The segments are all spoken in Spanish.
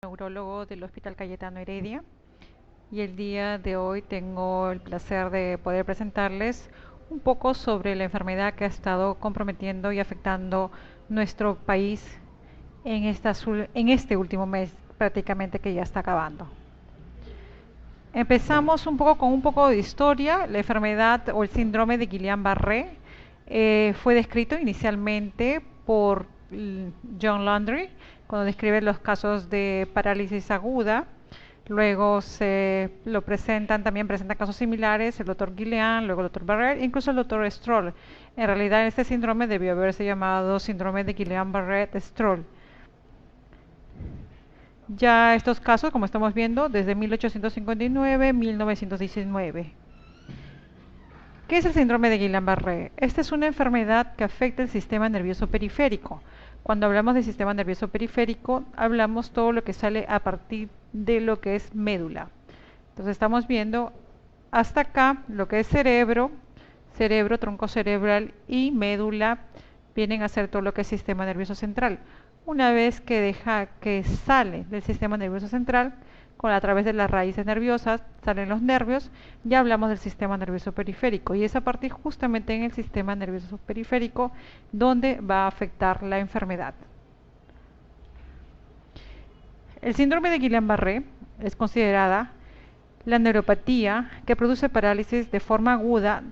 Neurólogo del Hospital Cayetano Heredia, y el día de hoy tengo el placer de poder presentarles un poco sobre la enfermedad que ha estado comprometiendo y afectando nuestro país en este último mes prácticamente que ya está acabando. Empezamos con un poco de historia. La enfermedad o el síndrome de Guillain-Barré fue descrito inicialmente por John Landry cuando describe los casos de parálisis aguda. Luego también presentan casos similares el doctor Guillain, luego el doctor Barré, incluso el doctor Stroll. En realidad este síndrome debió haberse llamado síndrome de Guillain-Barré-Stroll. Ya estos casos, como estamos viendo, desde 1859-1919. ¿Qué es el síndrome de Guillain-Barré? Esta es una enfermedad que afecta el sistema nervioso periférico. Cuando hablamos del sistema nervioso periférico, hablamos todo lo que sale a partir de lo que es médula. Entonces estamos viendo hasta acá lo que es cerebro, tronco cerebral y médula vienen a ser todo lo que es sistema nervioso central. Una vez que sale del sistema nervioso central, a través de las raíces nerviosas salen los nervios, ya hablamos del sistema nervioso periférico, y es a partir justamente en el sistema nervioso periférico donde va a afectar la enfermedad. El síndrome de Guillain-Barré es considerada la neuropatía que produce parálisis de forma aguda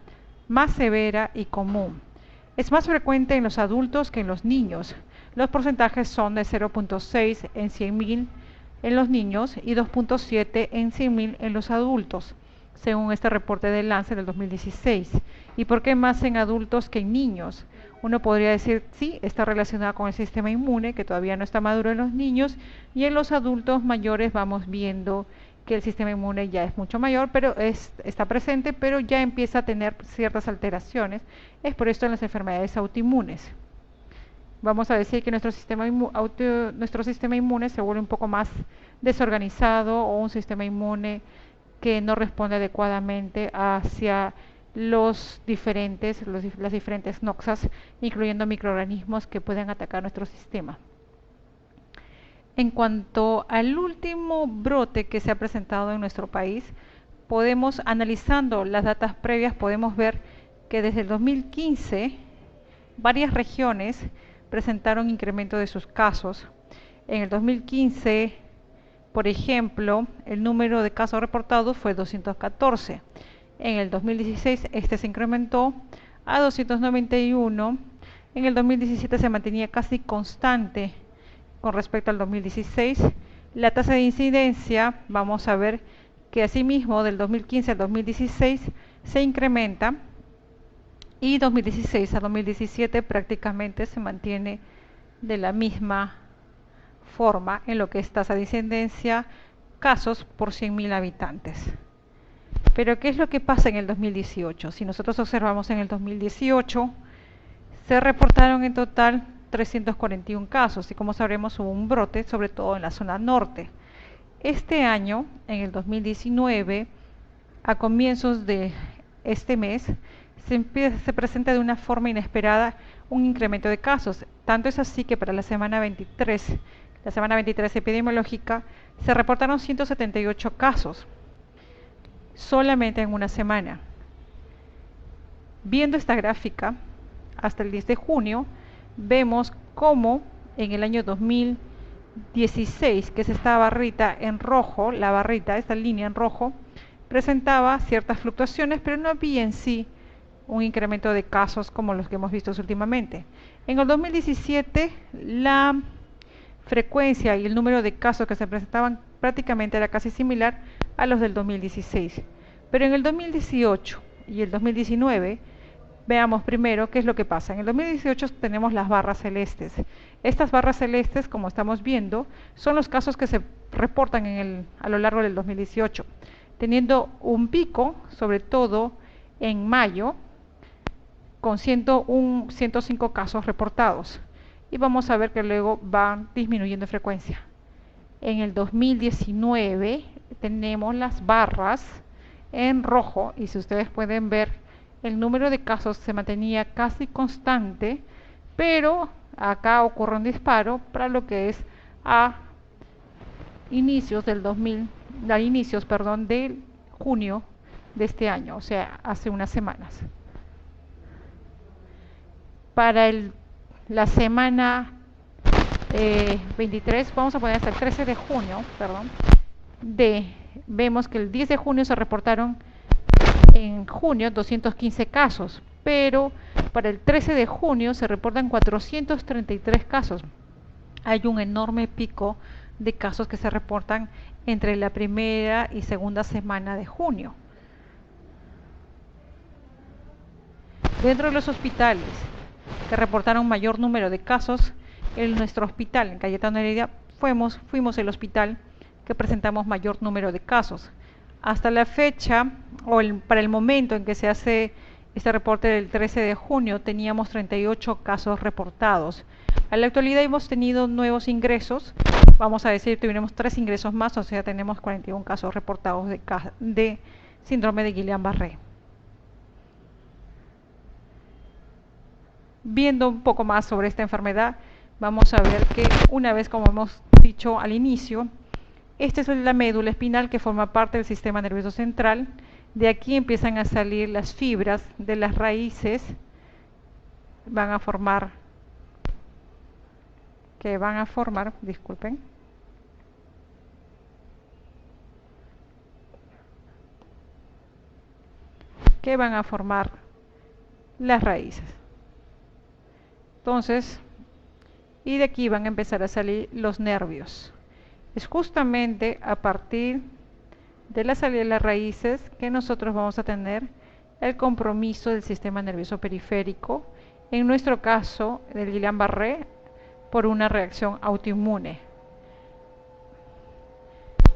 más severa y común. Es más frecuente en los adultos que en los niños. Los porcentajes son de 0.6 en 100.000 en los niños y 2.7 en 100.000 en los adultos, según este reporte de Lancet del 2016. ¿Y por qué más en adultos que en niños? Uno podría decir, sí, está relacionado con el sistema inmune, que todavía no está maduro en los niños, y en los adultos mayores vamos viendo que el sistema inmune ya es mucho mayor, pero está presente, pero ya empieza a tener ciertas alteraciones. Es por esto en las enfermedades autoinmunes. Vamos a decir que nuestro sistema inmune se vuelve un poco más desorganizado, o un sistema inmune que no responde adecuadamente hacia las diferentes noxas, incluyendo microorganismos que pueden atacar nuestro sistema. En cuanto al último brote que se ha presentado en nuestro país, analizando las datas previas, podemos ver que desde el 2015 varias regiones presentaron incremento de sus casos. En el 2015, por ejemplo, el número de casos reportados fue 214. En el 2016 este se incrementó a 291. En el 2017 se mantenía casi constante con respecto al 2016. La tasa de incidencia, vamos a ver que asimismo del 2015 al 2016 se incrementa, y 2016 a 2017 prácticamente se mantiene de la misma forma en lo que es tasa de incidencia, casos por 100.000 habitantes. Pero ¿qué es lo que pasa en el 2018? Si nosotros observamos en el 2018, se reportaron en total 341 casos, y como sabremos hubo un brote, sobre todo en la zona norte. Este año, en el 2019, a comienzos de este mes, se presenta de una forma inesperada un incremento de casos. Tanto es así que para la semana 23 epidemiológica, se reportaron 178 casos solamente en una semana. Viendo esta gráfica, hasta el 10 de junio, vemos cómo en el año 2016, que es esta barrita en rojo, esta línea en rojo, presentaba ciertas fluctuaciones, pero no había en sí un incremento de casos como los que hemos visto últimamente. En el 2017, la frecuencia y el número de casos que se presentaban prácticamente era casi similar a los del 2016. Pero en el 2018 y el 2019, veamos primero qué es lo que pasa. En el 2018 tenemos las barras celestes. Estas barras celestes, como estamos viendo, son los casos que se reportan a lo largo del 2018, teniendo un pico, sobre todo en mayo, con 105 casos reportados, y vamos a ver que luego van disminuyendo en frecuencia. En el 2019 tenemos las barras en rojo, y si ustedes pueden ver, el número de casos se mantenía casi constante, pero acá ocurre un disparo para lo que es a inicios del 2000, a inicios, perdón, de junio de este año, o sea, hace unas semanas. Para la semana 23, vamos a poner hasta el 13 de junio, perdón, vemos que el 10 de junio se reportaron en junio 215 casos, pero para el 13 de junio se reportan 433 casos. Hay un enorme pico de casos que se reportan entre la primera y segunda semana de junio. Dentro de los hospitales que reportaron mayor número de casos, en nuestro hospital, en Cayetano Heredia, fuimos el hospital que presentamos mayor número de casos. Hasta la fecha, para el momento en que se hace este reporte del 13 de junio, teníamos 38 casos reportados. A la actualidad hemos tenido nuevos ingresos, vamos a decir, tuvimos 3 ingresos más, o sea, tenemos 41 casos reportados de síndrome de Guillain-Barré. Viendo un poco más sobre esta enfermedad, vamos a ver que una vez, como hemos dicho al inicio, esta es la médula espinal que forma parte del sistema nervioso central. De aquí empiezan a salir las fibras de las raíces, van a formar, disculpen, que van a formar las raíces. Entonces, y de aquí van a empezar a salir los nervios. Es justamente a partir de la salida de las raíces que nosotros vamos a tener el compromiso del sistema nervioso periférico, en nuestro caso del Guillain-Barré, por una reacción autoinmune.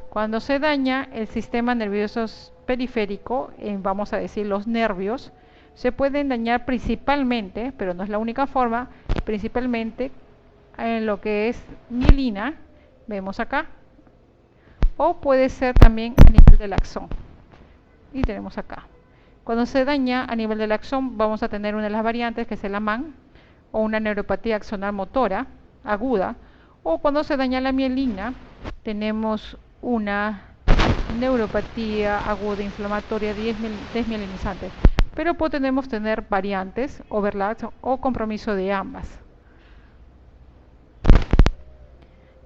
Cuando se daña el sistema nervioso periférico, vamos a decir los nervios, se pueden dañar principalmente, pero no es la única forma, principalmente en lo que es mielina, vemos acá, o puede ser también a nivel del axón, y tenemos acá. Cuando se daña a nivel del axón, vamos a tener una de las variantes, que es el AMAN, o una neuropatía axonal motora aguda, o cuando se daña la mielina, tenemos una neuropatía aguda inflamatoria desmielinizante. Pero podemos tener variantes, overlaps o compromiso de ambas.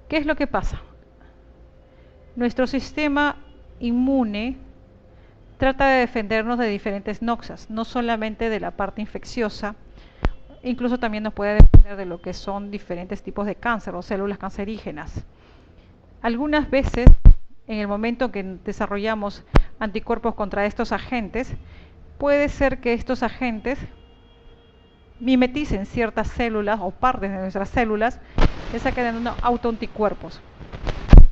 ¿Qué es lo que pasa? Nuestro sistema inmune trata de defendernos de diferentes noxas, no solamente de la parte infecciosa, incluso también nos puede defender de lo que son diferentes tipos de cáncer o células cancerígenas. Algunas veces, en el momento que desarrollamos anticuerpos contra estos agentes, puede ser que estos agentes mimeticen ciertas células o partes de nuestras células que se quedan dando autoanticuerpos.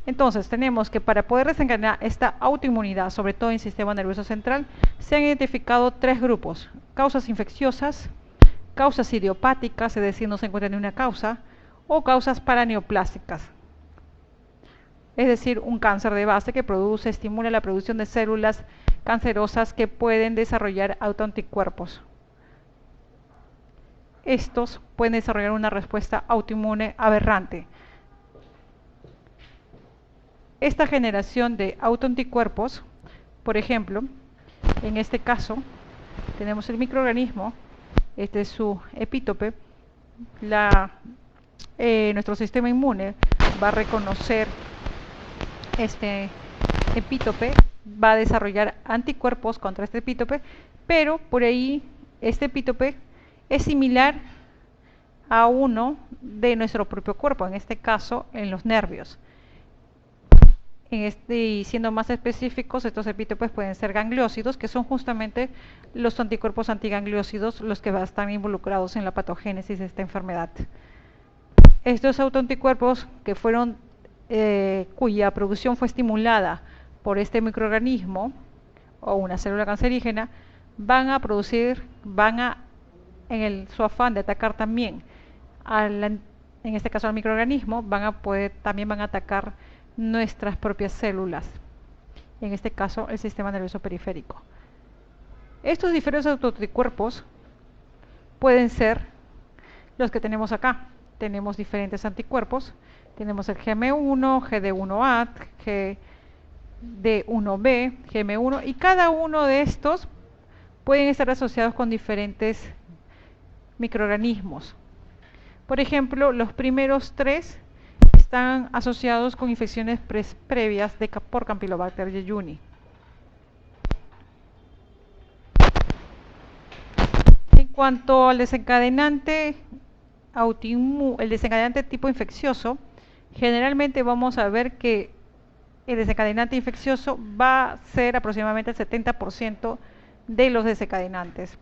Entonces tenemos que, para poder desencadenar esta autoinmunidad, sobre todo en el sistema nervioso central, se han identificado 3 grupos: causas infecciosas, causas idiopáticas, es decir, no se encuentra ni una causa, o causas paraneoplásticas, es decir, un cáncer de base que estimula la producción de células cancerosas que pueden desarrollar autoanticuerpos. Estos pueden desarrollar una respuesta autoinmune aberrante. Esta generación de autoanticuerpos, por ejemplo, en este caso, tenemos el microorganismo, este es su epítope, nuestro sistema inmune va a reconocer este epítope, va a desarrollar anticuerpos contra este epítope, pero por ahí este epítope es similar a uno de nuestro propio cuerpo, en este caso en los nervios. Y siendo más específicos, estos epítopes pueden ser gangliósidos, que son justamente los anticuerpos antigangliósidos los que van a estar involucrados en la patogénesis de esta enfermedad. Estos autoanticuerpos que cuya producción fue estimulada por este microorganismo o una célula cancerígena, su afán de atacar también, en este caso al microorganismo, también van a atacar nuestras propias células, en este caso el sistema nervioso periférico. Estos diferentes autoanticuerpos pueden ser los que tenemos acá. Tenemos diferentes anticuerpos Tenemos el GM1, GD1A, GD1B, GM1 y cada uno de estos pueden estar asociados con diferentes microorganismos. Por ejemplo, los primeros tres están asociados con infecciones previas por Campylobacter jejuni. En cuanto al desencadenante el desencadenante tipo infeccioso, generalmente vamos a ver que el desencadenante infeccioso va a ser aproximadamente el 70% de los desencadenantes.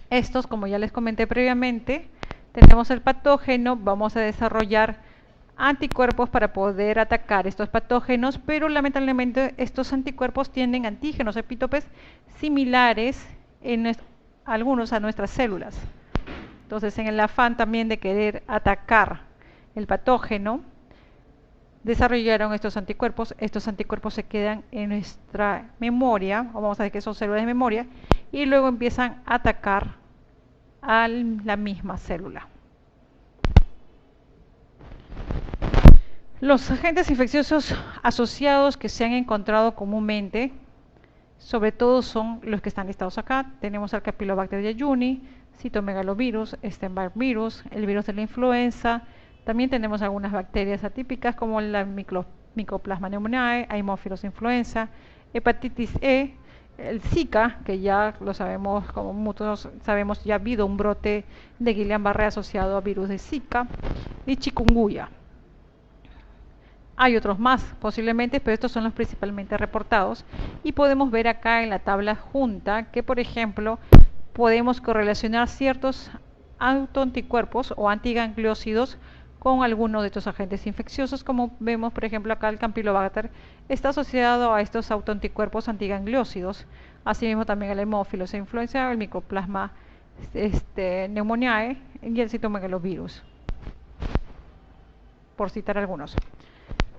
Estos, como ya les comenté previamente, tenemos el patógeno, vamos a desarrollar anticuerpos para poder atacar estos patógenos, pero lamentablemente estos anticuerpos tienen antígenos epítopes similares en algunos a nuestras células. Entonces, en el afán también de querer atacar el patógeno, desarrollaron estos anticuerpos se quedan en nuestra memoria, o vamos a decir que son células de memoria, y luego empiezan a atacar a la misma célula. Los agentes infecciosos asociados que se han encontrado comúnmente, sobre todo son los que están listados acá. Tenemos el Campylobacter jejuni, citomegalovirus, Epstein-Barr virus, el virus de la influenza. También tenemos algunas bacterias atípicas como la Mycoplasma pneumoniae, Haemophilus influenza, hepatitis E, el Zika, que ya lo sabemos, como muchos sabemos, ya ha habido un brote de Guillain-Barré asociado a virus de Zika, y chikungunya. Hay otros más posiblemente, pero estos son los principalmente reportados, y podemos ver acá en la tabla junta que, por ejemplo, podemos correlacionar ciertos autoanticuerpos o antigangliósidos con alguno de estos agentes infecciosos, como vemos por ejemplo acá el Campylobacter está asociado a estos autoanticuerpos antigangliósidos, asimismo también el Haemophilus influenza, el Mycoplasma pneumoniae y el citomegalovirus, por citar algunos.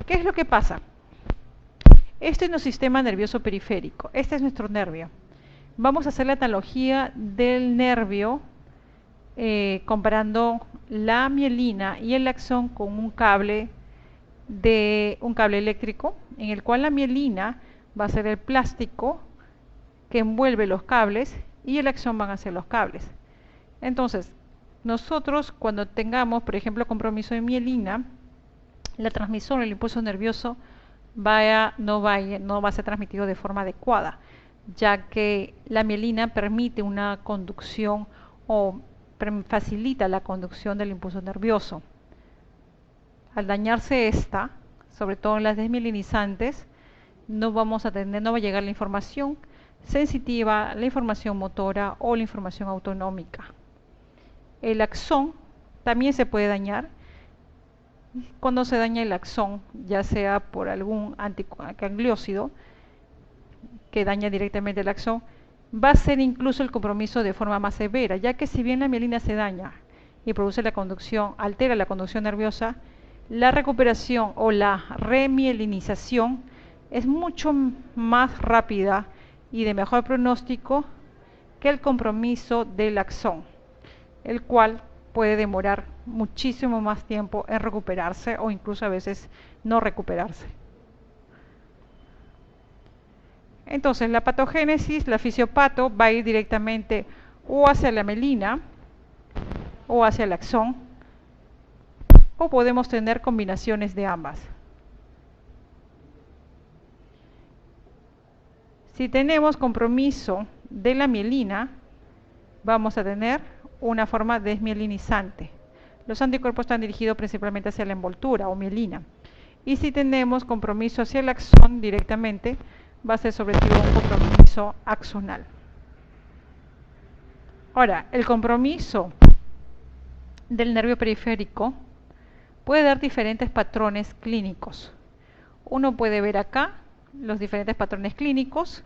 ¿Qué es lo que pasa? Este es nuestro sistema nervioso periférico, este es nuestro nervio. Vamos a hacer la analogía del nervio comparando la mielina y el axón con un cable eléctrico, en el cual la mielina va a ser el plástico que envuelve los cables y el axón van a ser los cables. Entonces, nosotros cuando tengamos, por ejemplo, compromiso de mielina, la transmisión, el impulso nervioso no va a ser transmitido de forma adecuada, ya que la mielina permite una conducción o facilita la conducción del impulso nervioso. Al dañarse esta, sobre todo en las desmielinizantes, no va a llegar la información sensitiva, la información motora o la información autonómica. El axón también se puede dañar. Cuando se daña el axón, ya sea por algún antigangliósido que daña directamente el axón, va a ser incluso el compromiso de forma más severa, ya que si bien la mielina se daña y produce altera la conducción nerviosa, la recuperación o la remielinización es mucho más rápida y de mejor pronóstico que el compromiso del axón, el cual puede demorar muchísimo más tiempo en recuperarse o incluso a veces no recuperarse. Entonces la patogénesis, la fisiopato va a ir directamente o hacia la mielina o hacia el axón, o podemos tener combinaciones de ambas. Si tenemos compromiso de la mielina, vamos a tener una forma desmielinizante. Los anticuerpos están dirigidos principalmente hacia la envoltura o mielina. Y si tenemos compromiso hacia el axón directamente, va a ser sobre todo un compromiso axonal. Ahora, el compromiso del nervio periférico puede dar diferentes patrones clínicos. Uno puede ver acá los diferentes patrones clínicos.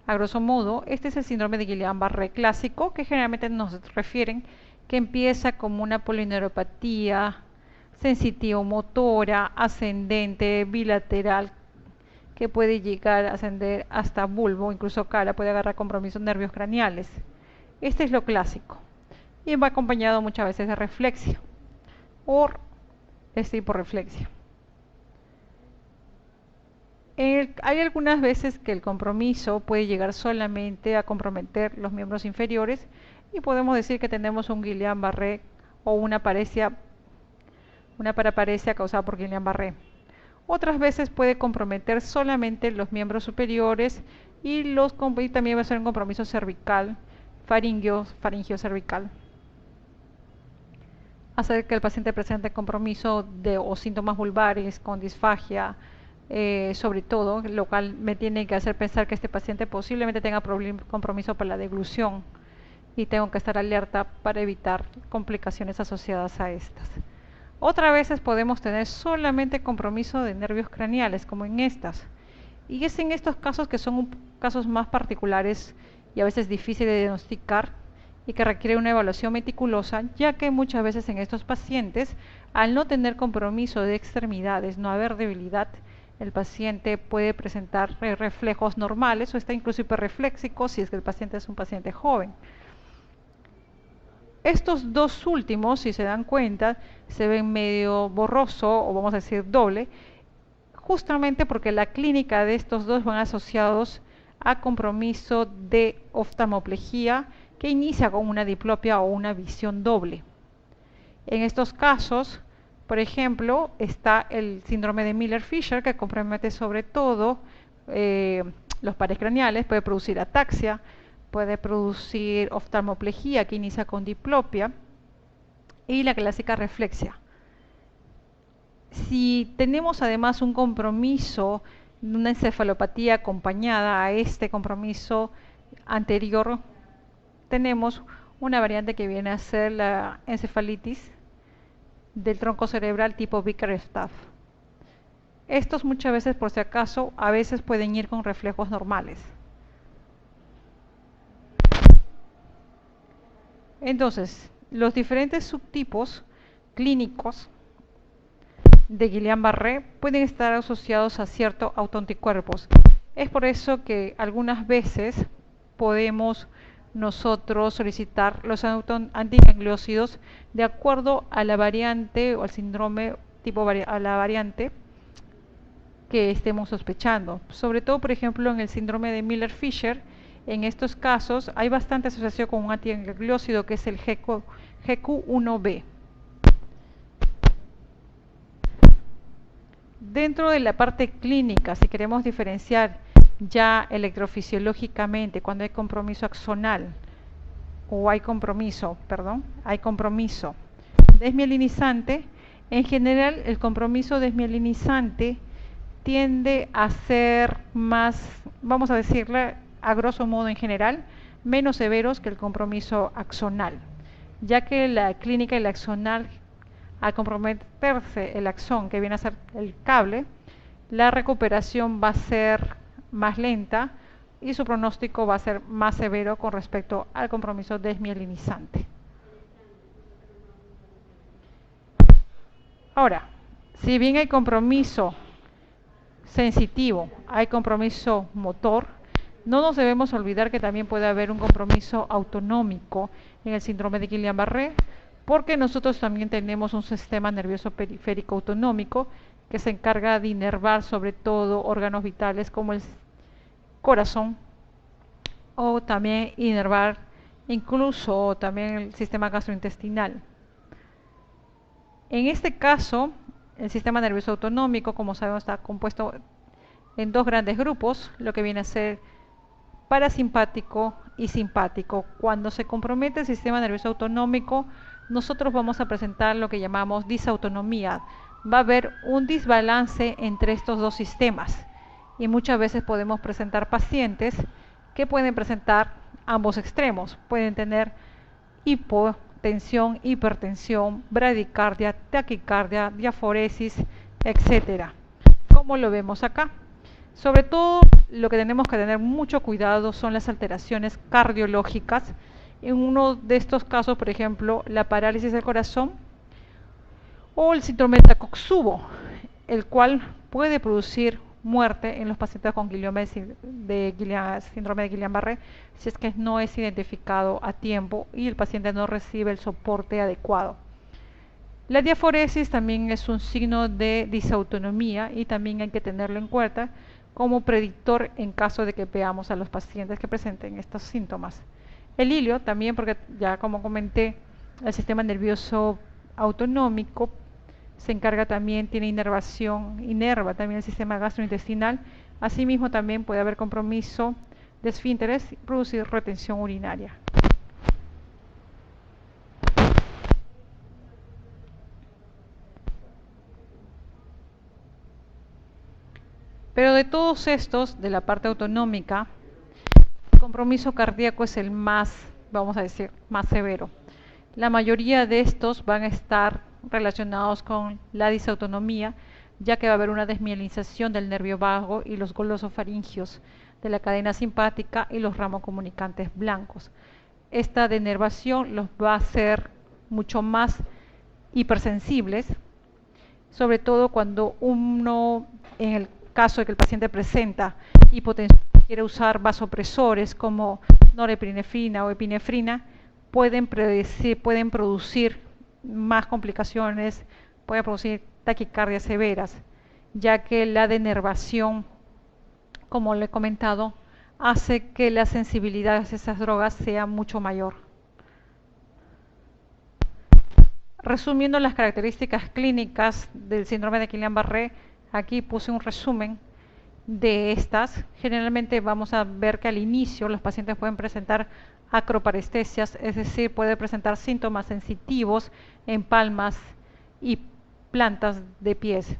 A grosso modo, este es el síndrome de Guillain-Barré clásico, que generalmente nos refieren que empieza como una polineuropatía sensitivo-motora, ascendente, bilateral, que puede llegar a ascender hasta bulbo, incluso cara, puede agarrar compromisos nervios craneales. Este es lo clásico. Y va acompañado muchas veces de reflexia o hiporreflexia. Hay algunas veces que el compromiso puede llegar solamente a comprometer los miembros inferiores y podemos decir que tenemos un Guillain-Barré o una paraparesia causada por Guillain-Barré. Otras veces puede comprometer solamente los miembros superiores y también va a ser un compromiso cervical, faringeo cervical. Hacer que el paciente presente compromiso o síntomas vulvares con disfagia, sobre todo, lo cual me tiene que hacer pensar que este paciente posiblemente tenga compromiso para la deglución y tengo que estar alerta para evitar complicaciones asociadas a estas. Otras veces podemos tener solamente compromiso de nervios craneales, como en estas. Y es en estos casos que son casos más particulares y a veces difíciles de diagnosticar y que requiere una evaluación meticulosa, ya que muchas veces en estos pacientes, al no tener compromiso de extremidades, no haber debilidad, el paciente puede presentar reflejos normales o está incluso hiperrefléxico si es que el paciente es un paciente joven. Estos dos últimos, si se dan cuenta, se ven medio borroso o vamos a decir doble, justamente porque la clínica de estos dos van asociados a compromiso de oftalmoplejía que inicia con una diplopia o una visión doble. En estos casos, por ejemplo, está el síndrome de Miller-Fisher que compromete sobre todo los pares craneales, puede producir ataxia, puede producir oftalmoplejía que inicia con diplopia y la clásica reflexia. Si tenemos además un compromiso, una encefalopatía acompañada a este compromiso anterior, tenemos una variante que viene a ser la encefalitis del tronco cerebral tipo Bickerstaff. Estos muchas veces, por si acaso, a veces pueden ir con reflejos normales. Entonces, los diferentes subtipos clínicos de Guillain-Barré pueden estar asociados a ciertos autoanticuerpos. Es por eso que algunas veces podemos nosotros solicitar los antigangliósidos de acuerdo a la variante o al síndrome a la variante que estemos sospechando. Sobre todo, por ejemplo, en el síndrome de Miller-Fisher, en estos casos hay bastante asociación con un antigangliósido que es el GQ1B. Dentro de la parte clínica, si queremos diferenciar ya electrofisiológicamente cuando hay compromiso axonal hay compromiso desmielinizante, en general el compromiso desmielinizante tiende a ser más, vamos a decirle a grosso modo en general, menos severos que el compromiso axonal, ya que la clínica y la axonal, al comprometerse el axón, que viene a ser el cable, la recuperación va a ser más lenta y su pronóstico va a ser más severo con respecto al compromiso desmielinizante. Ahora, si bien hay compromiso sensitivo, hay compromiso motor, no nos debemos olvidar que también puede haber un compromiso autonómico en el síndrome de Guillain-Barré, porque nosotros también tenemos un sistema nervioso periférico autonómico que se encarga de inervar sobre todo órganos vitales como el corazón o también inervar incluso también el sistema gastrointestinal. En este caso, el sistema nervioso autonómico, como sabemos, está compuesto en dos grandes grupos, lo que viene a ser parasimpático y simpático. Cuando se compromete el sistema nervioso autonómico, nosotros vamos a presentar lo que llamamos disautonomía. Va a haber un desbalance entre estos dos sistemas y muchas veces podemos presentar pacientes que pueden presentar ambos extremos. Pueden tener hipotensión, hipertensión, bradicardia, taquicardia, diaforesis, etcétera, como lo vemos acá. Sobre todo, lo que tenemos que tener mucho cuidado son las alteraciones cardiológicas. En uno de estos casos, por ejemplo, la parálisis del corazón o el síndrome de Takotsubo, el cual puede producir muerte en los pacientes con síndrome de Guillain-Barré si es que no es identificado a tiempo y el paciente no recibe el soporte adecuado. La diaforesis también es un signo de disautonomía y también hay que tenerlo en cuenta como predictor en caso de que veamos a los pacientes que presenten estos síntomas. El hilio también, porque ya como comenté, el sistema nervioso autonómico se encarga también, tiene inervación, inerva también el sistema gastrointestinal. Asimismo también puede haber compromiso de esfínteres y producir retención urinaria. Pero de todos estos, de la parte autonómica, el compromiso cardíaco es el más, vamos a decir, más severo. La mayoría de estos van a estar relacionados con la disautonomía, ya que va a haber una desmielinización del nervio vago y los glosofaringios de la cadena simpática y los ramos comunicantes blancos. Esta denervación los va a hacer mucho más hipersensibles, sobre todo cuando uno, en el caso de que el paciente presenta hipotensión, quiere usar vasopresores como norepinefrina o epinefrina, pueden producir más complicaciones, pueden producir taquicardias severas, ya que la denervación, como le he comentado, hace que la sensibilidad a esas drogas sea mucho mayor. Resumiendo las características clínicas del síndrome de Guillain-Barré, aquí puse un resumen de estas. Generalmente vamos a ver que al inicio los pacientes pueden presentar acroparestesias, es decir, puede presentar síntomas sensitivos en palmas y plantas de pies,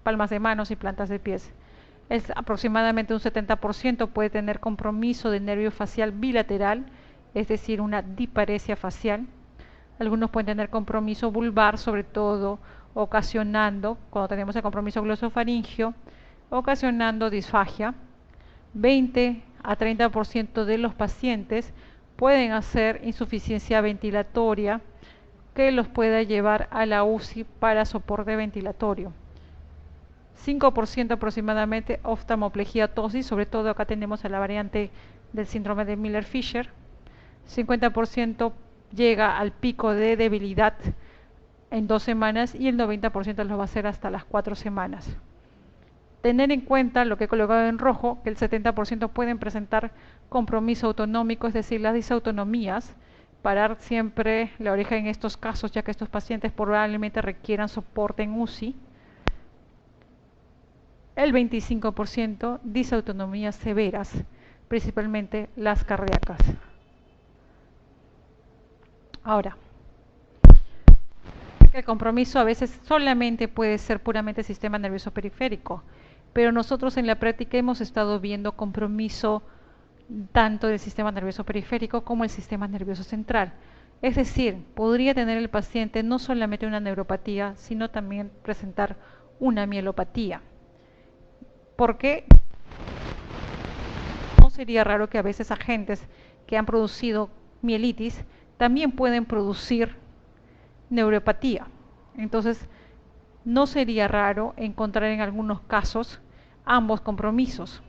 palmas de manos y plantas de pies. Es aproximadamente un 70% puede tener compromiso de nervio facial bilateral, es decir, una disparesia facial. Algunos pueden tener compromiso vulvar, sobre todo ocasionando, cuando tenemos el compromiso glosofaringio, ocasionando disfagia. 20 a 30% de los pacientes pueden hacer insuficiencia ventilatoria que los pueda llevar a la UCI para soporte ventilatorio. 5% aproximadamente oftalmoplejía tosis, sobre todo acá tenemos a la variante del síndrome de Miller-Fisher. 50% llega al pico de debilidad en 2 semanas y el 90% lo va a hacer hasta las 4 semanas. Tener en cuenta lo que he colocado en rojo, que el 70% pueden presentar compromiso autonómico, es decir, las disautonomías. Parar siempre la oreja en estos casos, ya que estos pacientes probablemente requieran soporte en UCI. El 25% disautonomías severas, principalmente las cardíacas. Ahora, el compromiso a veces solamente puede ser puramente sistema nervioso periférico, pero nosotros en la práctica hemos estado viendo compromiso tanto del sistema nervioso periférico como el sistema nervioso central. Es decir, podría tener el paciente no solamente una neuropatía, sino también presentar una mielopatía. Porque no sería raro que a veces agentes que han producido mielitis también pueden producir neuropatía. Entonces, no sería raro encontrar en algunos casos ambos compromisos.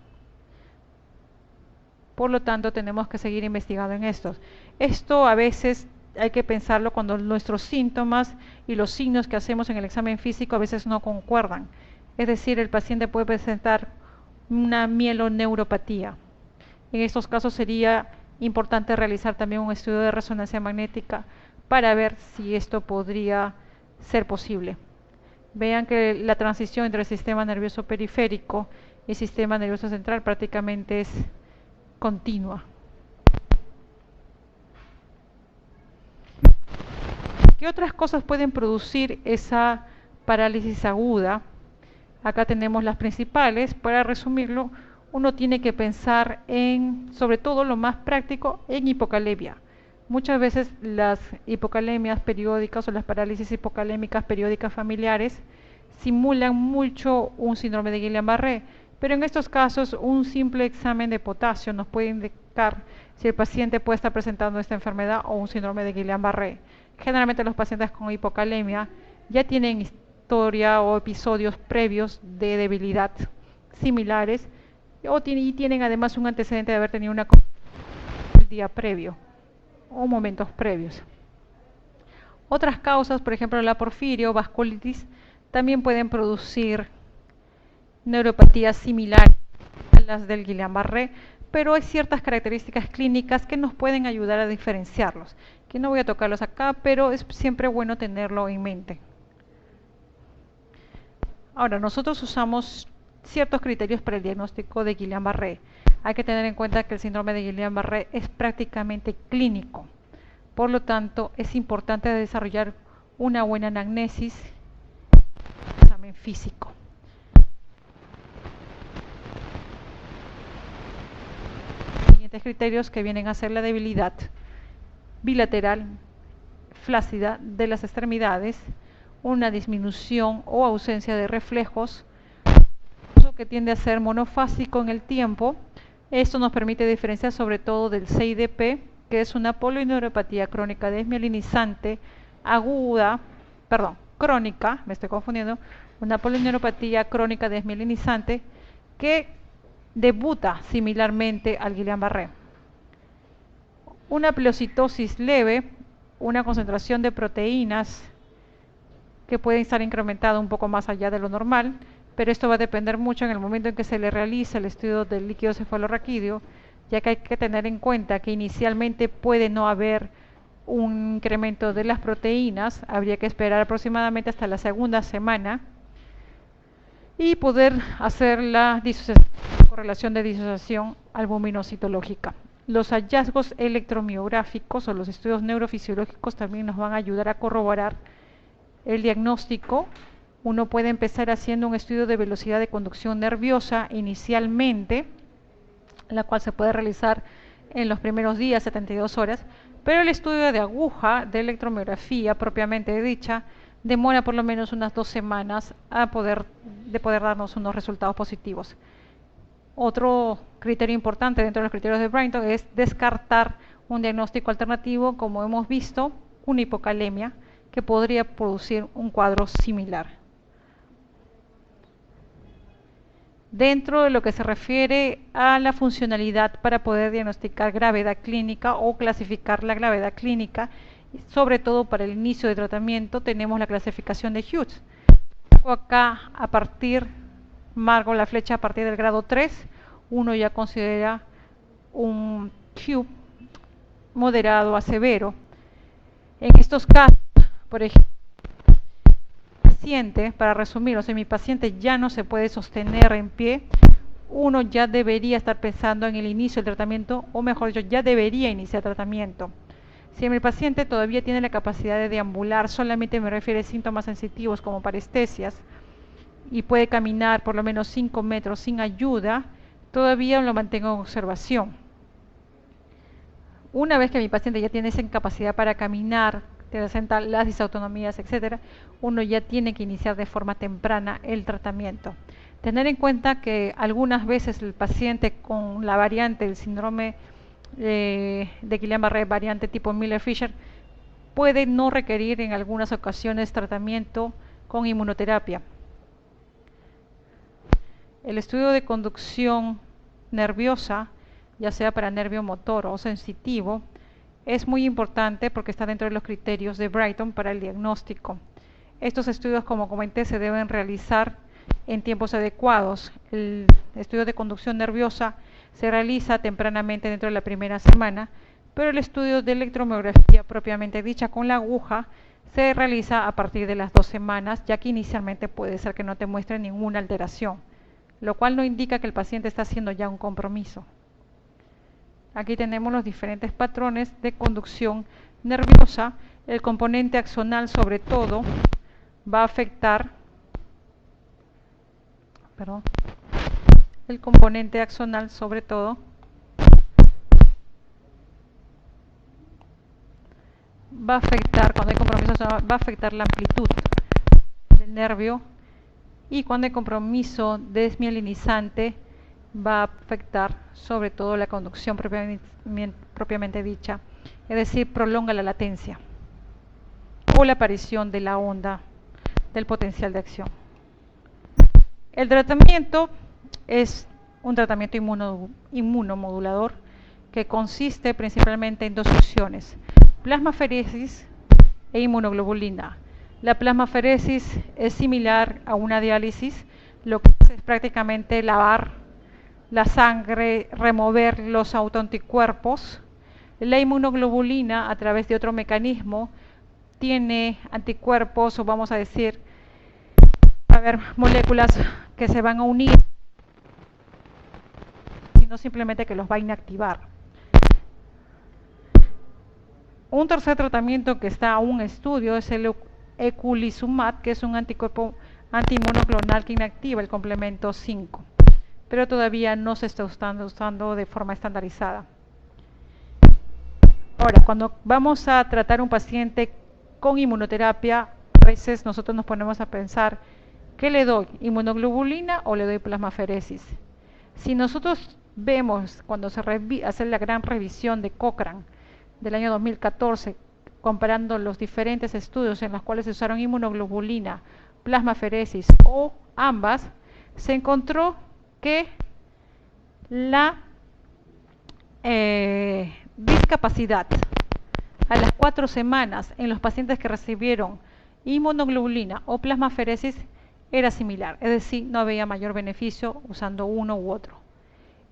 Por lo tanto, tenemos que seguir investigando en estos. Esto a veces hay que pensarlo cuando nuestros síntomas y los signos que hacemos en el examen físico a veces no concuerdan. Es decir, el paciente puede presentar una mieloneuropatía. En estos casos sería importante realizar también un estudio de resonancia magnética para ver si esto podría ser posible. Vean que la transición entre el sistema nervioso periférico y el sistema nervioso central prácticamente es continua. ¿Qué otras cosas pueden producir esa parálisis aguda? Acá tenemos las principales. Para resumirlo, uno tiene que pensar en, sobre todo lo más práctico, en hipocalemia. Muchas veces las hipocalemias periódicas o las parálisis hipocalémicas periódicas familiares simulan mucho un síndrome de Guillain-Barré, pero en estos casos un simple examen de potasio nos puede indicar si el paciente puede estar presentando esta enfermedad o un síndrome de Guillain-Barré. Generalmente los pacientes con hipocalemia ya tienen historia o episodios previos de debilidad similares y tienen además un antecedente de haber tenido una el día previo o momentos previos. Otras causas, por ejemplo la porfiria o vasculitis, también pueden producir neuropatías similares las del Guillain-Barré, pero hay ciertas características clínicas que nos pueden ayudar a diferenciarlos, que no voy a tocarlos acá, pero es siempre bueno tenerlo en mente. Ahora, nosotros usamos ciertos criterios para el diagnóstico de Guillain-Barré. Hay que tener en cuenta que el síndrome de Guillain-Barré es prácticamente clínico. Por lo tanto, es importante desarrollar una buena anamnesis, examen físico. Los siguientes criterios que vienen a ser la debilidad bilateral flácida de las extremidades, una disminución o ausencia de reflejos, que tiende a ser monofásico en el tiempo. Esto nos permite diferenciar sobre todo del CIDP, que es una polineuropatía crónica desmielinizante crónica, me estoy confundiendo, una polineuropatía crónica desmielinizante que debuta similarmente al Guillain-Barré. Una pleocitosis leve, una concentración de proteínas que puede estar incrementada un poco más allá de lo normal, pero esto va a depender mucho en el momento en que se le realice el estudio del líquido cefalorraquídeo, ya que hay que tener en cuenta que inicialmente puede no haber un incremento de las proteínas, habría que esperar aproximadamente hasta la segunda semana y poder hacer la correlación de disociación albuminocitológica. Los hallazgos electromiográficos o los estudios neurofisiológicos también nos van a ayudar a corroborar el diagnóstico. Uno puede empezar haciendo un estudio de velocidad de conducción nerviosa inicialmente, la cual se puede realizar en los primeros días, 72 horas, pero el estudio de aguja de electromiografía propiamente dicha demora por lo menos unas 2 semanas de poder darnos unos resultados positivos. Otro criterio importante dentro de los criterios de Brighton es descartar un diagnóstico alternativo, como hemos visto, una hipocalemia, que podría producir un cuadro similar. Dentro de lo que se refiere a la funcionalidad para poder diagnosticar gravedad clínica o clasificar la gravedad clínica, sobre todo para el inicio de tratamiento, tenemos la clasificación de Hughes. Acá marco la flecha a partir del grado 3, uno ya considera un Hughes moderado a severo. En estos casos, por ejemplo, para resumir, mi paciente ya no se puede sostener en pie, uno ya debería estar pensando en el inicio del tratamiento, o mejor dicho, ya debería iniciar tratamiento. Si mi paciente todavía tiene la capacidad de deambular, solamente me refiere a síntomas sensitivos como parestesias, y puede caminar por lo menos 5 metros sin ayuda, todavía lo mantengo en observación. Una vez que mi paciente ya tiene esa incapacidad para caminar, presenta las disautonomías, etcétera, uno ya tiene que iniciar de forma temprana el tratamiento. Tener en cuenta que algunas veces el paciente con la variante del síndrome de Guillain-Barré, variante tipo Miller-Fisher, puede no requerir en algunas ocasiones tratamiento con inmunoterapia. El estudio de conducción nerviosa, ya sea para nervio motor o sensitivo, es muy importante porque está dentro de los criterios de Brighton para el diagnóstico. Estos estudios, como comenté, se deben realizar en tiempos adecuados. El estudio de conducción nerviosa se realiza tempranamente dentro de la primera semana, pero el estudio de electromiografía propiamente dicha con la aguja se realiza a partir de las 2 semanas, ya que inicialmente puede ser que no te muestre ninguna alteración, lo cual no indica que el paciente está haciendo ya un compromiso. Aquí tenemos los diferentes patrones de conducción nerviosa. El componente axonal sobre todo va a afectar, el componente axonal sobre todo va a afectar, cuando hay compromiso va a afectar la amplitud del nervio, y cuando hay compromiso desmielinizante va a afectar sobre todo la conducción propiamente dicha, es decir, prolonga la latencia o la aparición de la onda del potencial de acción. El tratamiento es un tratamiento inmunomodulador que consiste principalmente en 2 opciones: plasmaferesis e inmunoglobulina. La plasmaferesis es similar a una diálisis, lo que hace es prácticamente lavar la sangre, remover los autoanticuerpos. La inmunoglobulina, a través de otro mecanismo, tiene anticuerpos, o vamos a decir, moléculas que se van a unir, sino simplemente que los va a inactivar. Un tercer tratamiento que está aún en estudio es el eculizumab, que es un anticuerpo antiinmunoclonal que inactiva el complemento 5, pero todavía no se está usando de forma estandarizada. Ahora, cuando vamos a tratar a un paciente con inmunoterapia, a veces nosotros nos ponemos a pensar, ¿qué le doy? ¿Inmunoglobulina o le doy plasmaferesis? Si nosotros vemos, cuando se hace la gran revisión de Cochrane del año 2014, comparando los diferentes estudios en los cuales se usaron inmunoglobulina, plasmaferesis o ambas, se encontró que la discapacidad a las 4 semanas en los pacientes que recibieron inmunoglobulina o plasmaferesis era similar, es decir, no había mayor beneficio usando uno u otro.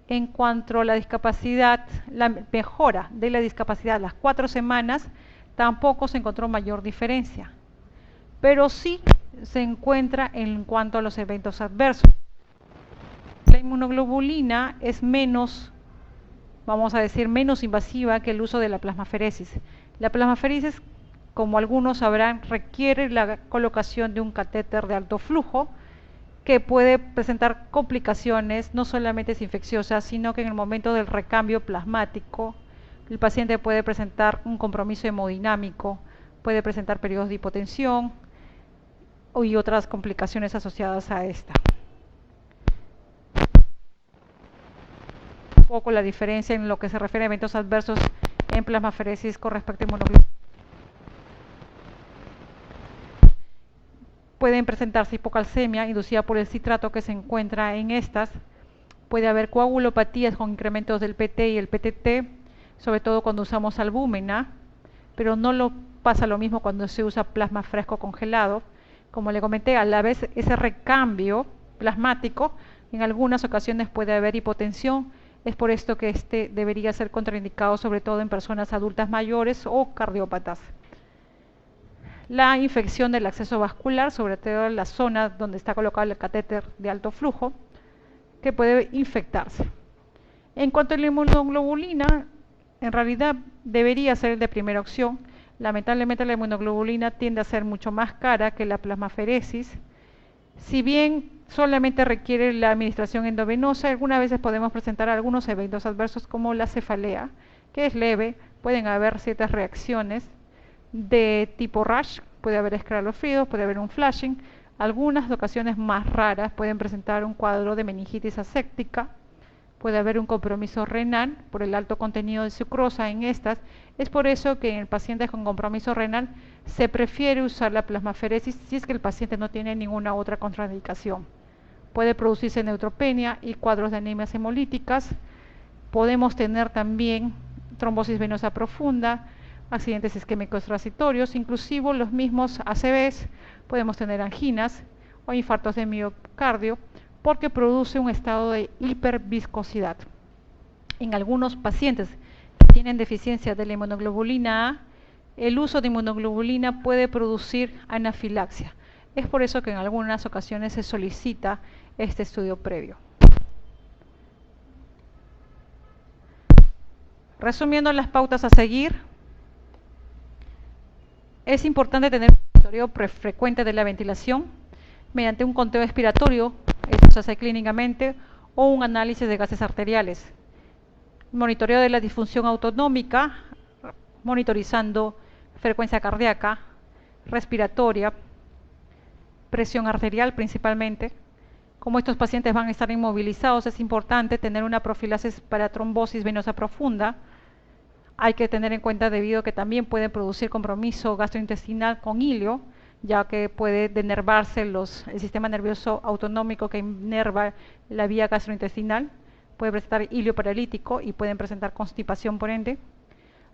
En cuanto a la discapacidad, la mejora de la discapacidad a las 4 semanas, tampoco se encontró mayor diferencia, pero sí se encuentra en cuanto a los eventos adversos. La inmunoglobulina es menos, vamos a decir, menos invasiva que el uso de la plasmaferesis. La plasmaferesis, como algunos sabrán, requiere la colocación de un catéter de alto flujo que puede presentar complicaciones, no solamente infecciosas, sino que en el momento del recambio plasmático el paciente puede presentar un compromiso hemodinámico, puede presentar periodos de hipotensión y otras complicaciones asociadas a esta. Un poco la diferencia en lo que se refiere a eventos adversos en plasmaferesis con respecto a inmunoglobulina. Pueden presentarse hipocalcemia inducida por el citrato que se encuentra en estas. Puede haber coagulopatías con incrementos del PT y el PTT, sobre todo cuando usamos albúmina, pero no pasa lo mismo cuando se usa plasma fresco congelado. Como le comenté, a la vez ese recambio plasmático, en algunas ocasiones puede haber hipotensión. Es por esto que este debería ser contraindicado, sobre todo en personas adultas mayores o cardiópatas. La infección del acceso vascular, sobre todo en la zona donde está colocado el catéter de alto flujo, que puede infectarse. En cuanto a la inmunoglobulina, en realidad debería ser de primera opción. Lamentablemente la inmunoglobulina tiende a ser mucho más cara que la plasmaferesis. Si bien solamente requiere la administración endovenosa, algunas veces podemos presentar algunos eventos adversos como la cefalea, que es leve, pueden haber ciertas reacciones de tipo rash, puede haber escalofríos, puede haber un flashing. Algunas ocasiones más raras pueden presentar un cuadro de meningitis aséptica, puede haber un compromiso renal por el alto contenido de sucrosa en estas. Es por eso que en pacientes con compromiso renal se prefiere usar la plasmaferesis si es que el paciente no tiene ninguna otra contraindicación. Puede producirse neutropenia y cuadros de anemias hemolíticas. Podemos tener también trombosis venosa profunda, accidentes isquémicos transitorios, inclusive los mismos ACVs, podemos tener anginas o infartos de miocardio, porque produce un estado de hiperviscosidad. En algunos pacientes que tienen deficiencia de la inmunoglobulina A, el uso de inmunoglobulina puede producir anafilaxia. Es por eso que en algunas ocasiones se solicita este estudio previo. Resumiendo las pautas a seguir, es importante tener un monitoreo frecuente de la ventilación mediante un conteo expiratorio, esto se hace clínicamente, o un análisis de gases arteriales. Monitoreo de la disfunción autonómica, monitorizando frecuencia cardíaca, respiratoria, presión arterial principalmente. Como estos pacientes van a estar inmovilizados, es importante tener una profilaxis para trombosis venosa profunda. Hay que tener en cuenta debido a que también puede producir compromiso gastrointestinal con hilio, ya que puede denervarse el sistema nervioso autonómico que inerva la vía gastrointestinal, puede presentar hilio paralítico y pueden presentar constipación por ende.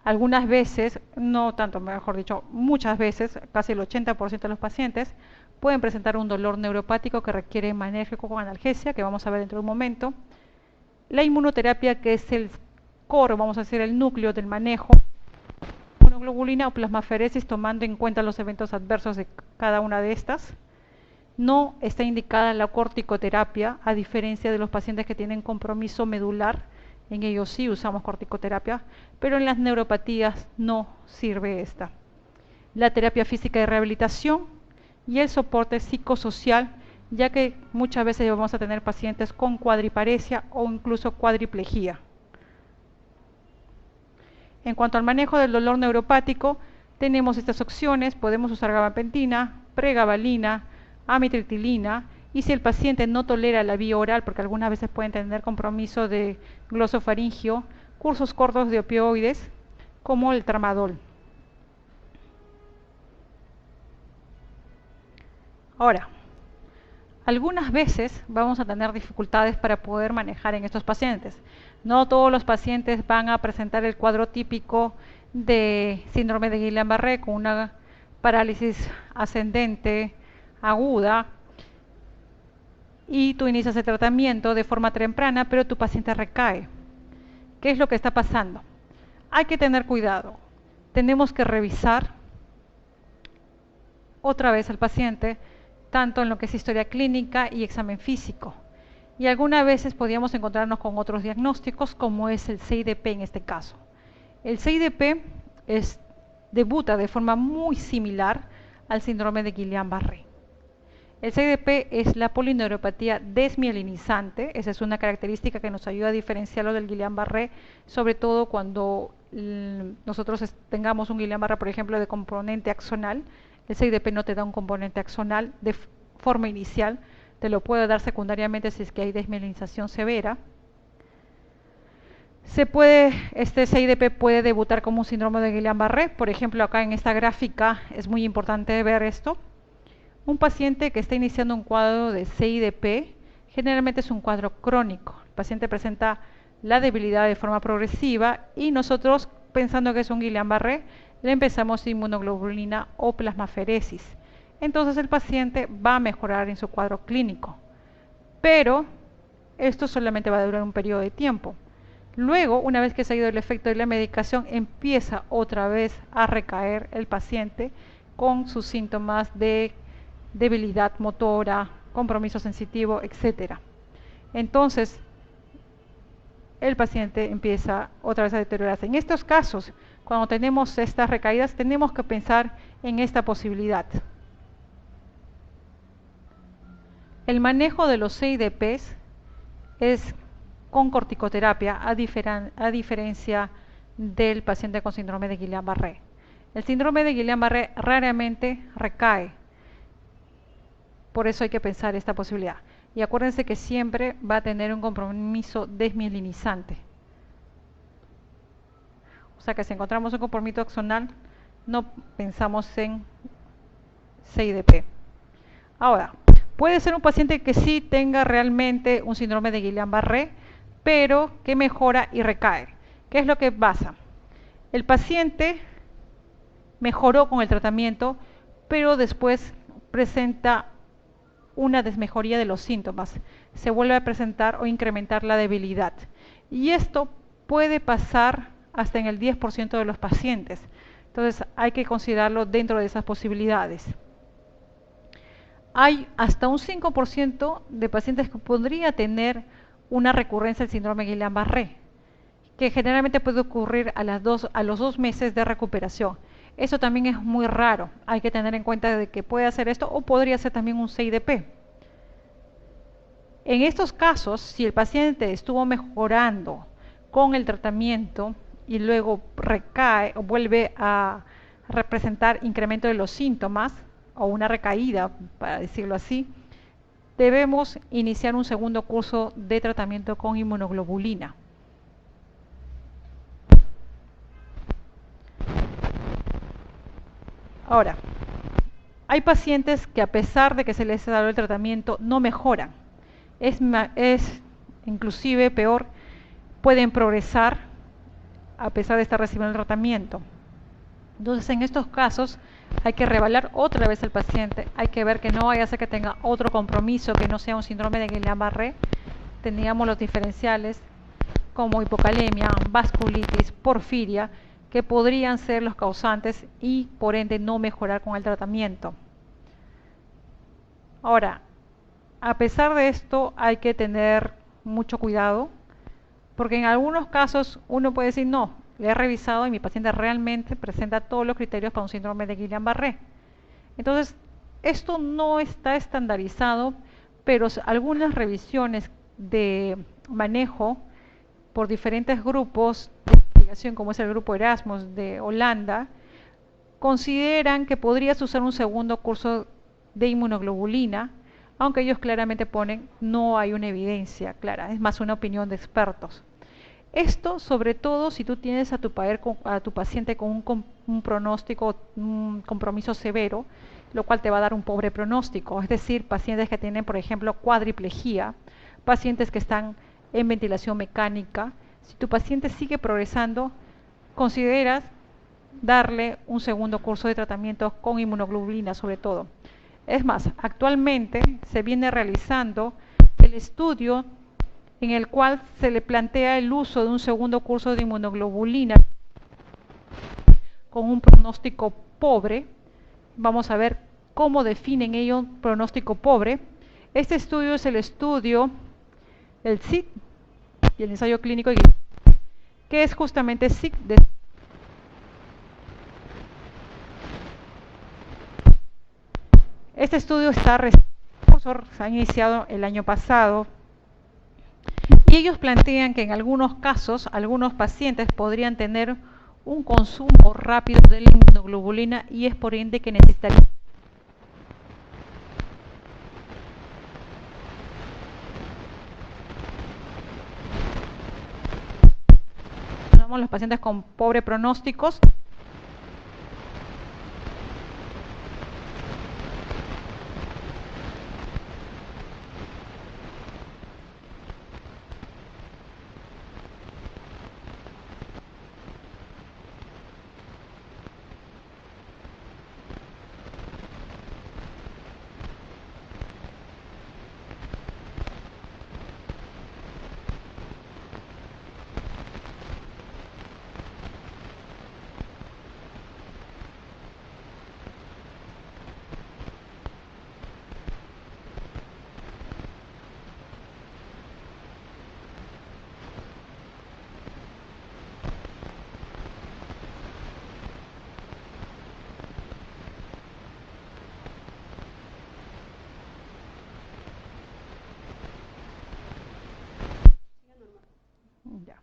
Algunas veces, no tanto, mejor dicho, muchas veces, casi el 80% de los pacientes pueden presentar un dolor neuropático que requiere manejo con analgesia, que vamos a ver dentro de un momento. la inmunoterapia, que es el core, vamos a decir, el núcleo del manejo de inmunoglobulina o plasmaferesis, tomando en cuenta los eventos adversos de cada una de estas. No está indicada la corticoterapia, a diferencia de los pacientes que tienen compromiso medular. En ellos sí usamos corticoterapia, pero en las neuropatías no sirve esta. La terapia física de rehabilitación y el soporte psicosocial, ya que muchas veces vamos a tener pacientes con cuadriparesia o incluso cuadriplejía. En cuanto al manejo del dolor neuropático, tenemos estas opciones. Podemos usar gabapentina, pregabalina, amitriptilina, y si el paciente no tolera la vía oral, porque algunas veces pueden tener compromiso de glosofaringio, cursos cortos de opioides como el tramadol. Ahora, algunas veces vamos a tener dificultades para poder manejar en estos pacientes. No todos los pacientes van a presentar el cuadro típico de síndrome de Guillain-Barré con una parálisis ascendente aguda, y tú inicias el tratamiento de forma temprana, pero tu paciente recae. ¿Qué es lo que está pasando? Hay que tener cuidado. Tenemos que revisar otra vez al paciente, tanto en lo que es historia clínica y examen físico. Y algunas veces podríamos encontrarnos con otros diagnósticos, como es el CIDP en este caso. El CIDP debuta de forma muy similar al síndrome de Guillain-Barré. El CIDP es la polineuropatía desmielinizante. Esa es una característica que nos ayuda a diferenciarlo del Guillain-Barré, sobre todo cuando nosotros tengamos un Guillain-Barré, por ejemplo, de componente axonal. El CIDP no te da un componente axonal de forma inicial, te lo puede dar secundariamente si es que hay desmielinización severa. Este CIDP puede debutar como un síndrome de Guillain-Barré. Por ejemplo, acá en esta gráfica es muy importante ver esto. Un paciente que está iniciando un cuadro de CIDP generalmente es un cuadro crónico. El paciente presenta la debilidad de forma progresiva y nosotros, pensando que es un Guillain-Barré, le empezamos inmunoglobulina o plasmaferesis. Entonces el paciente va a mejorar en su cuadro clínico, pero esto solamente va a durar un periodo de tiempo. Luego, una vez que se ha ido el efecto de la medicación, empieza otra vez a recaer el paciente con sus síntomas de debilidad motora, compromiso sensitivo, etc. Entonces, el paciente empieza otra vez a deteriorarse. En estos casos, cuando tenemos estas recaídas, tenemos que pensar en esta posibilidad. El manejo de los CIDPs es con corticoterapia, a diferencia del paciente con síndrome de Guillain-Barré. El síndrome de Guillain-Barré raramente recae. Por eso hay que pensar esta posibilidad. Y acuérdense que siempre va a tener un compromiso desmielinizante. O sea que si encontramos un compromiso axonal, no pensamos en CIDP. Ahora, puede ser un paciente que sí tenga realmente un síndrome de Guillain-Barré, pero que mejora y recae. ¿Qué es lo que pasa? El paciente mejoró con el tratamiento, pero después presenta una desmejoría de los síntomas, se vuelve a presentar o incrementar la debilidad. Y esto puede pasar hasta en el 10% de los pacientes. Entonces hay que considerarlo dentro de esas posibilidades. Hay hasta un 5% de pacientes que podría tener una recurrencia del síndrome de Guillain-Barré, que generalmente puede ocurrir a los 2 meses de recuperación. Eso también es muy raro. Hay que tener en cuenta de que puede hacer esto o podría ser también un CIDP. En estos casos, si el paciente estuvo mejorando con el tratamiento y luego recae o vuelve a representar incremento de los síntomas o una recaída, para decirlo así, debemos iniciar un segundo curso de tratamiento con inmunoglobulina. Ahora, hay pacientes que a pesar de que se les ha dado el tratamiento no mejoran. Es inclusive peor, pueden progresar a pesar de estar recibiendo el tratamiento. Entonces, en estos casos hay que reevaluar otra vez al paciente, hay que ver que no vaya a ser que tenga otro compromiso, que no sea un síndrome de Guillain-Barré. Teníamos los diferenciales como hipocalemia, vasculitis, porfiria, que podrían ser los causantes y por ende no mejorar con el tratamiento. Ahora, a pesar de esto hay que tener mucho cuidado, porque en algunos casos uno puede decir, no, le he revisado y mi paciente realmente presenta todos los criterios para un síndrome de Guillain-Barré. Entonces, esto no está estandarizado, pero algunas revisiones de manejo por diferentes grupos de investigación, como es el grupo Erasmus de Holanda, consideran que podrías usar un segundo curso de inmunoglobulina, aunque ellos claramente ponen no hay una evidencia clara, es más una opinión de expertos. Esto sobre todo si tú tienes a tu paciente con un pronóstico, un compromiso severo, lo cual te va a dar un pobre pronóstico, es decir, pacientes que tienen, por ejemplo, cuadriplejía, pacientes que están en ventilación mecánica. Si tu paciente sigue progresando, consideras darle un segundo curso de tratamiento con inmunoglobulina sobre todo. Es más, actualmente se viene realizando el estudio en el cual se le plantea el uso de un segundo curso de inmunoglobulina con un pronóstico pobre. Vamos a ver cómo definen ellos un pronóstico pobre. Este estudio es el estudio, el SID y el ensayo clínico, que es justamente SID. Este estudio se ha iniciado el año pasado y ellos plantean que en algunos casos, algunos pacientes podrían tener un consumo rápido de la inmunoglobulina y es por ende que necesitarían los pacientes con pobre pronósticos. Ya.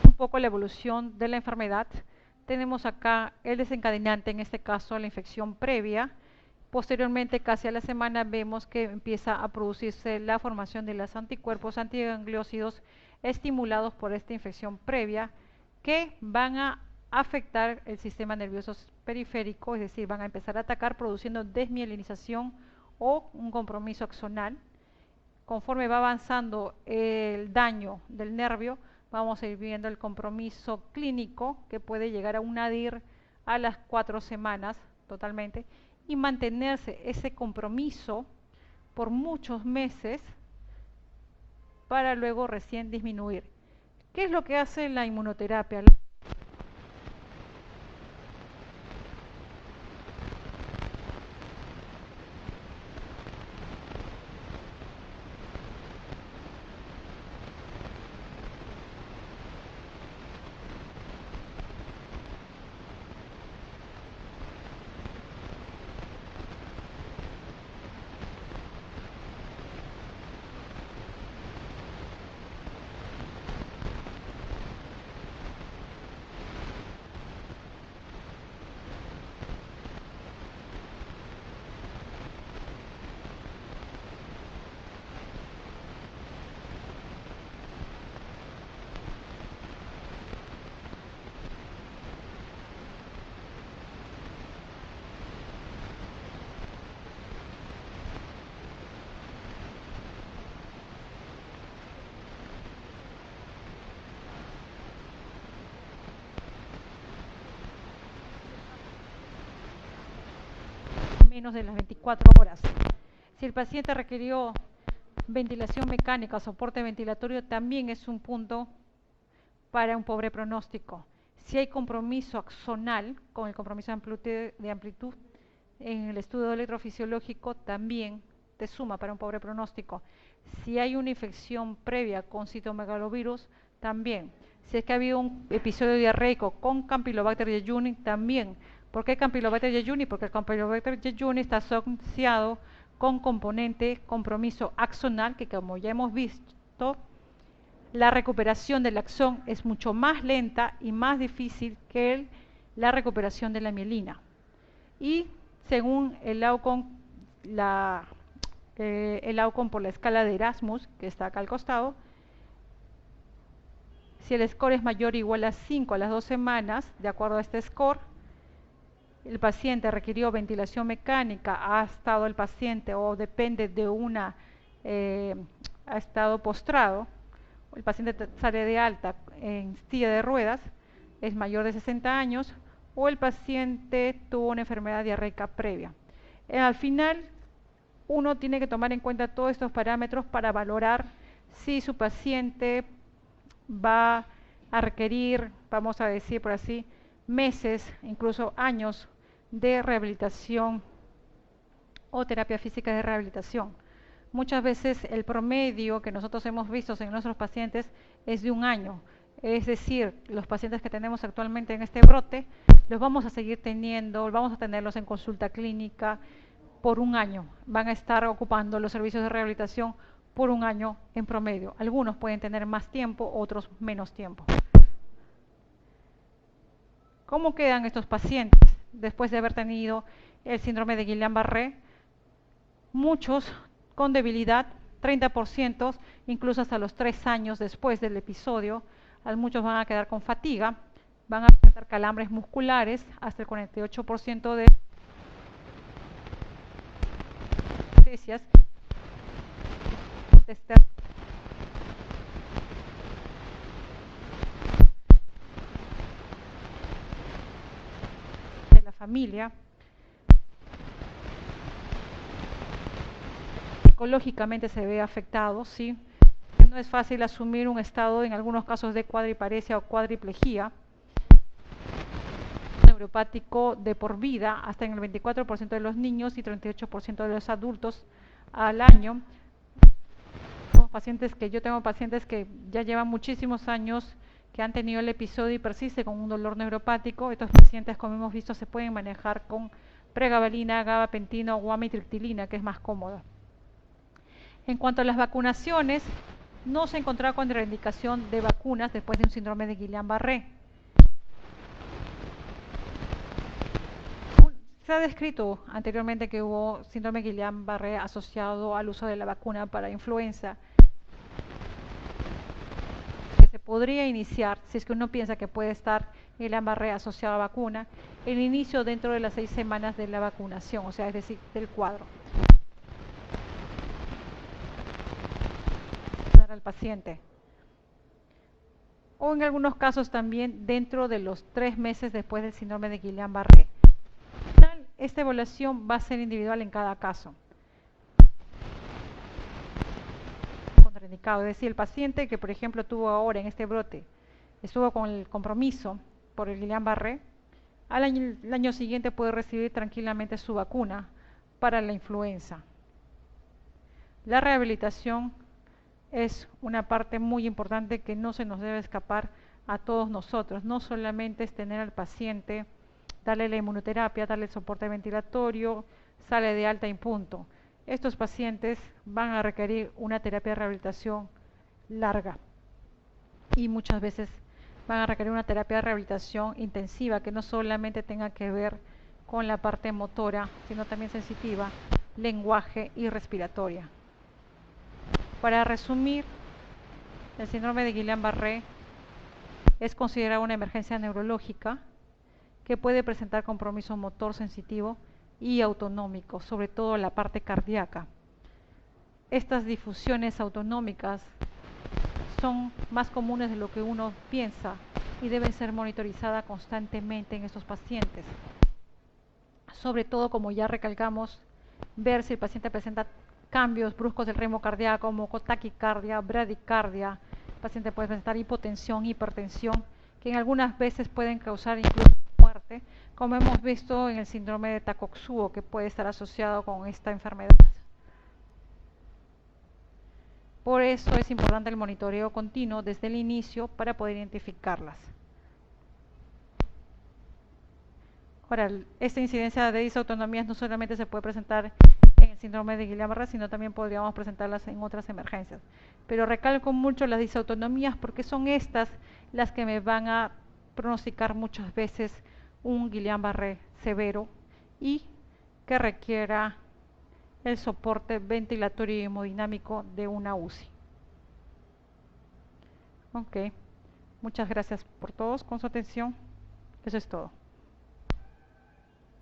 Un poco la evolución de la enfermedad. Tenemos acá el desencadenante, en este caso la infección previa. Posteriormente, casi a la semana, vemos que empieza a producirse la formación de los anticuerpos antigangliósidos estimulados por esta infección previa, que van a afectar el sistema nervioso periférico, es decir, van a empezar a atacar produciendo desmielinización o un compromiso axonal. Conforme va avanzando el daño del nervio, vamos a ir viendo el compromiso clínico que puede llegar a un nadir a las 4 semanas totalmente y mantenerse ese compromiso por muchos meses para luego recién disminuir. ¿Qué es lo que hace la inmunoterapia? menos de las 24 horas. Si el paciente requirió ventilación mecánica o soporte ventilatorio, también es un punto para un pobre pronóstico. Si hay compromiso axonal, con el compromiso de amplitud en el estudio electrofisiológico, también te suma para un pobre pronóstico. Si hay una infección previa con citomegalovirus, también. Si es que ha habido un episodio diarreico con Campylobacter jejuni, también. ¿Por qué Campylobacter jejuni? Porque el Campylobacter jejuni está asociado con componente compromiso axonal, que como ya hemos visto, la recuperación del axón es mucho más lenta y más difícil que la recuperación de la mielina. Y según el AUCON, por la escala de Erasmus, que está acá al costado, si el score es mayor o igual a 5 a las 2 semanas, de acuerdo a este score, el paciente requirió ventilación mecánica, ha estado el paciente o depende de ha estado postrado, el paciente sale de alta en silla de ruedas, es mayor de 60 años, o el paciente tuvo una enfermedad diarreica previa. Al final, uno tiene que tomar en cuenta todos estos parámetros para valorar si su paciente va a requerir, vamos a decir por así, meses, incluso años de rehabilitación o terapia física de rehabilitación. Muchas veces el promedio que nosotros hemos visto en nuestros pacientes es de 1 año. Es decir, los pacientes que tenemos actualmente en este brote, los vamos a seguir teniendo, vamos a tenerlos en consulta clínica por 1 año. Van a estar ocupando los servicios de rehabilitación por 1 año en promedio. Algunos pueden tener más tiempo, otros menos tiempo. ¿Cómo quedan estos pacientes después de haber tenido el síndrome de Guillain-Barré? Muchos con debilidad, 30%, incluso hasta los 3 años después del episodio. Muchos van a quedar con fatiga, van a presentar calambres musculares, hasta el 48% de anestesias. De la familia. Psicológicamente se ve afectado, ¿sí? No es fácil asumir un estado, en algunos casos, de cuadriparesia o cuadriplejía. Neuropático de por vida, hasta en el 24% de los niños y 38% de los adultos al año. Yo tengo pacientes que ya llevan muchísimos años que han tenido el episodio y persiste con un dolor neuropático. Estos pacientes, como hemos visto, se pueden manejar con pregabalina, gabapentina o amitriptilina, que es más cómoda. En cuanto a las vacunaciones, no se ha encontrado contraindicación de vacunas después de un síndrome de Guillain-Barré. Se ha descrito anteriormente que hubo síndrome de Guillain-Barré asociado al uso de la vacuna para influenza, que se podría iniciar, si es que uno piensa que puede estar Guillain-Barré asociado a vacuna, el inicio dentro de las 6 semanas de la vacunación, o sea, es decir, del cuadro. Al paciente, o en algunos casos también dentro de los 3 meses después del síndrome de Guillain-Barré. Esta evaluación va a ser individual en cada caso. Contraindicado, es decir, el paciente que por ejemplo tuvo ahora en este brote, estuvo con el compromiso por el Guillain-Barré, el año siguiente puede recibir tranquilamente su vacuna para la influenza. La rehabilitación es una parte muy importante que no se nos debe escapar a todos nosotros. No solamente es tener al paciente, darle la inmunoterapia, darle el soporte ventilatorio, sale de alta y punto. Estos pacientes van a requerir una terapia de rehabilitación larga y muchas veces van a requerir una terapia de rehabilitación intensiva que no solamente tenga que ver con la parte motora, sino también sensitiva, lenguaje y respiratoria. Para resumir, el síndrome de Guillain-Barré es considerado una emergencia neurológica que puede presentar compromiso motor sensitivo y autonómico, sobre todo la parte cardíaca. Estas difusiones autonómicas son más comunes de lo que uno piensa y deben ser monitorizadas constantemente en estos pacientes. sobre todo, como ya recalcamos, ver si el paciente presenta cambios bruscos del ritmo cardíaco como taquicardia, bradicardia. El paciente puede presentar hipotensión, hipertensión, que en algunas veces pueden causar incluso muerte, como hemos visto en el síndrome de Takotsubo, que puede estar asociado con esta enfermedad. Por eso es importante el monitoreo continuo desde el inicio para poder identificarlas. Ahora, esta incidencia de disautonomías no solamente se puede presentar en el síndrome de Guillain-Barré, sino también podríamos presentarlas en otras emergencias. Pero recalco mucho las disautonomías porque son estas las que me van a pronosticar muchas veces un Guillain-Barré severo y que requiera el soporte ventilatorio y hemodinámico de una UCI. Ok, muchas gracias por todos con su atención. Eso es todo.